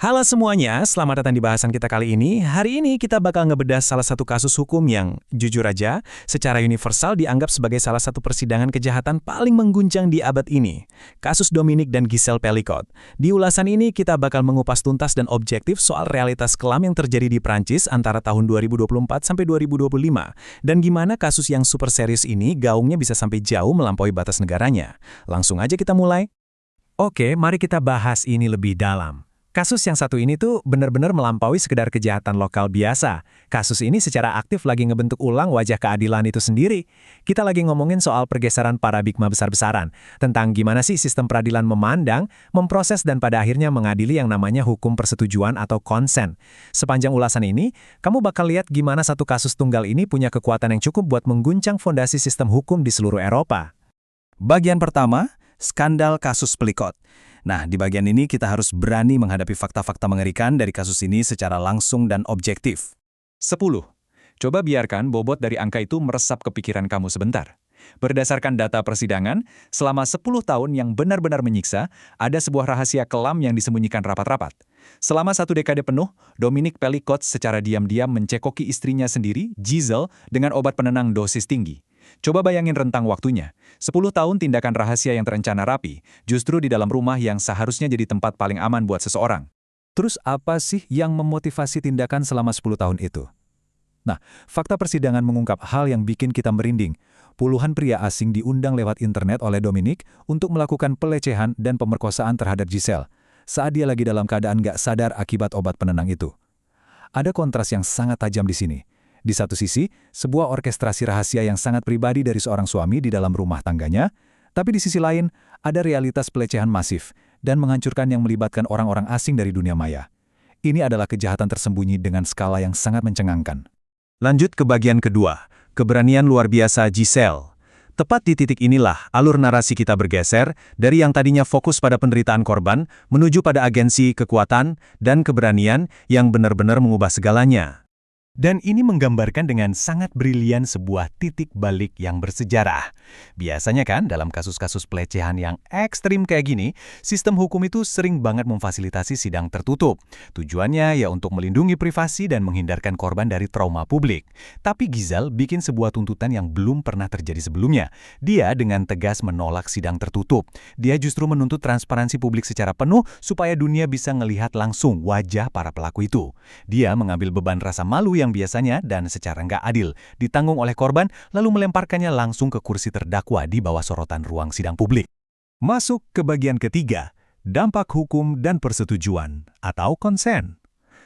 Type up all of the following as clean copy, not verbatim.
Halo semuanya, selamat datang di bahasan kita kali ini. Hari ini kita bakal ngebedah salah satu kasus hukum yang, jujur aja, secara universal dianggap sebagai salah satu persidangan kejahatan paling mengguncang di abad ini. Kasus Dominic dan Giselle Pelicot. Di ulasan ini kita bakal mengupas tuntas dan objektif soal realitas kelam yang terjadi di Prancis antara tahun 2024 sampai 2025. Dan gimana kasus yang super serius ini gaungnya bisa sampai jauh melampaui batas negaranya. Langsung aja kita mulai. Oke, mari kita bahas ini lebih dalam. Kasus yang satu ini tuh benar-benar melampaui sekedar kejahatan lokal biasa. Kasus ini secara aktif lagi ngebentuk ulang wajah keadilan itu sendiri. Kita lagi ngomongin soal pergeseran paradigma besar-besaran, tentang gimana sih sistem peradilan memandang, memproses dan pada akhirnya mengadili yang namanya hukum persetujuan atau konsen. Sepanjang ulasan ini, kamu bakal lihat gimana satu kasus tunggal ini punya kekuatan yang cukup buat mengguncang fondasi sistem hukum di seluruh Eropa. Bagian pertama, skandal kasus Pelicot. Nah, di bagian ini kita harus berani menghadapi fakta-fakta mengerikan dari kasus ini secara langsung dan objektif. 10. Coba biarkan bobot dari angka itu meresap ke pikiran kamu sebentar. Berdasarkan data persidangan, selama 10 tahun yang benar-benar menyiksa, ada sebuah rahasia kelam yang disembunyikan rapat-rapat. Selama 1 dekade penuh, Dominic Pelicot secara diam-diam mencekoki istrinya sendiri, Giselle, dengan obat penenang dosis tinggi. Coba bayangin rentang waktunya. 10 tahun tindakan rahasia yang terencana rapi, justru di dalam rumah yang seharusnya jadi tempat paling aman buat seseorang. Terus apa sih yang memotivasi tindakan selama 10 tahun itu? Nah, fakta persidangan mengungkap hal yang bikin kita merinding. Puluhan pria asing diundang lewat internet oleh Dominic untuk melakukan pelecehan dan pemerkosaan terhadap Giselle saat dia lagi dalam keadaan nggak sadar akibat obat penenang itu. Ada kontras yang sangat tajam di sini. Di satu sisi, sebuah orkestrasi rahasia yang sangat pribadi dari seorang suami di dalam rumah tangganya, tapi di sisi lain, ada realitas pelecehan masif dan menghancurkan yang melibatkan orang-orang asing dari dunia maya. Ini adalah kejahatan tersembunyi dengan skala yang sangat mencengangkan. Lanjut ke bagian kedua, keberanian luar biasa Giselle. Tepat di titik inilah alur narasi kita bergeser dari yang tadinya fokus pada penderitaan korban menuju pada agensi, kekuatan, dan keberanian yang benar-benar mengubah segalanya. Dan ini menggambarkan dengan sangat brilian sebuah titik balik yang bersejarah. Biasanya kan dalam kasus-kasus pelecehan yang ekstrim kayak gini, sistem hukum itu sering banget memfasilitasi sidang tertutup. Tujuannya ya untuk melindungi privasi dan menghindarkan korban dari trauma publik. Tapi Giselle bikin sebuah tuntutan yang belum pernah terjadi sebelumnya. Dia dengan tegas menolak sidang tertutup. Dia justru menuntut transparansi publik secara penuh supaya dunia bisa ngelihat langsung wajah para pelaku itu. Dia mengambil beban rasa malu yang biasanya dan secara nggak adil ditanggung oleh korban lalu melemparkannya langsung ke kursi terdakwa di bawah sorotan ruang sidang publik. Masuk ke bagian ketiga, dampak hukum dan persetujuan atau konsen.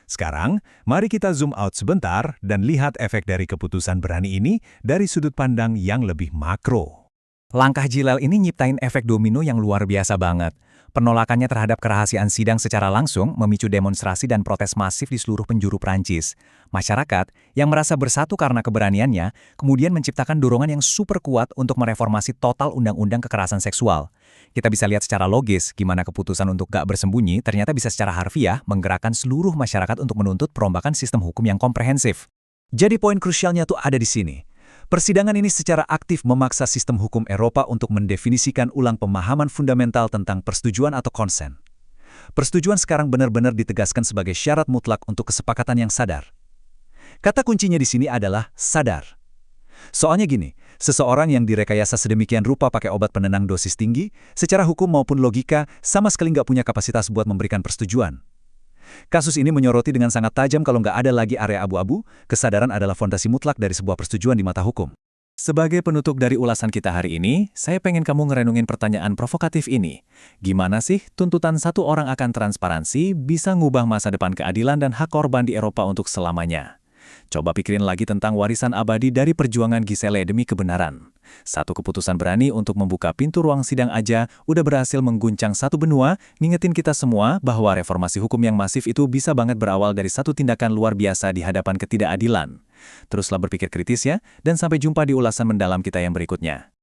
Sekarang, mari kita zoom out sebentar dan lihat efek dari keputusan berani ini dari sudut pandang yang lebih makro. Langkah Giselle ini nyiptain efek domino yang luar biasa banget. Penolakannya terhadap kerahasiaan sidang secara langsung memicu demonstrasi dan protes masif di seluruh penjuru Prancis. Masyarakat yang merasa bersatu karena keberaniannya kemudian menciptakan dorongan yang super kuat untuk mereformasi total undang-undang kekerasan seksual. Kita bisa lihat secara logis gimana keputusan untuk gak bersembunyi ternyata bisa secara harfiah menggerakkan seluruh masyarakat untuk menuntut perombakan sistem hukum yang komprehensif. Jadi poin krusialnya tuh ada di sini. Persidangan ini secara aktif memaksa sistem hukum Eropa untuk mendefinisikan ulang pemahaman fundamental tentang persetujuan atau konsen. Persetujuan sekarang benar-benar ditegaskan sebagai syarat mutlak untuk kesepakatan yang sadar. Kata kuncinya di sini adalah sadar. Soalnya gini, seseorang yang direkayasa sedemikian rupa pakai obat penenang dosis tinggi, secara hukum maupun logika sama sekali nggak punya kapasitas buat memberikan persetujuan. Kasus ini menyoroti dengan sangat tajam kalau nggak ada lagi area abu-abu, kesadaran adalah fondasi mutlak dari sebuah persetujuan di mata hukum. Sebagai penutup dari ulasan kita hari ini, saya pengen kamu ngerenungin pertanyaan provokatif ini. Gimana sih tuntutan satu orang akan transparansi bisa ngubah masa depan keadilan dan hak korban di Eropa untuk selamanya? Coba pikirin lagi tentang warisan abadi dari perjuangan Giselle demi kebenaran. Satu keputusan berani untuk membuka pintu ruang sidang aja udah berhasil mengguncang satu benua, ngingetin kita semua bahwa reformasi hukum yang masif itu bisa banget berawal dari satu tindakan luar biasa di hadapan ketidakadilan. Teruslah berpikir kritis ya, dan sampai jumpa di ulasan mendalam kita yang berikutnya.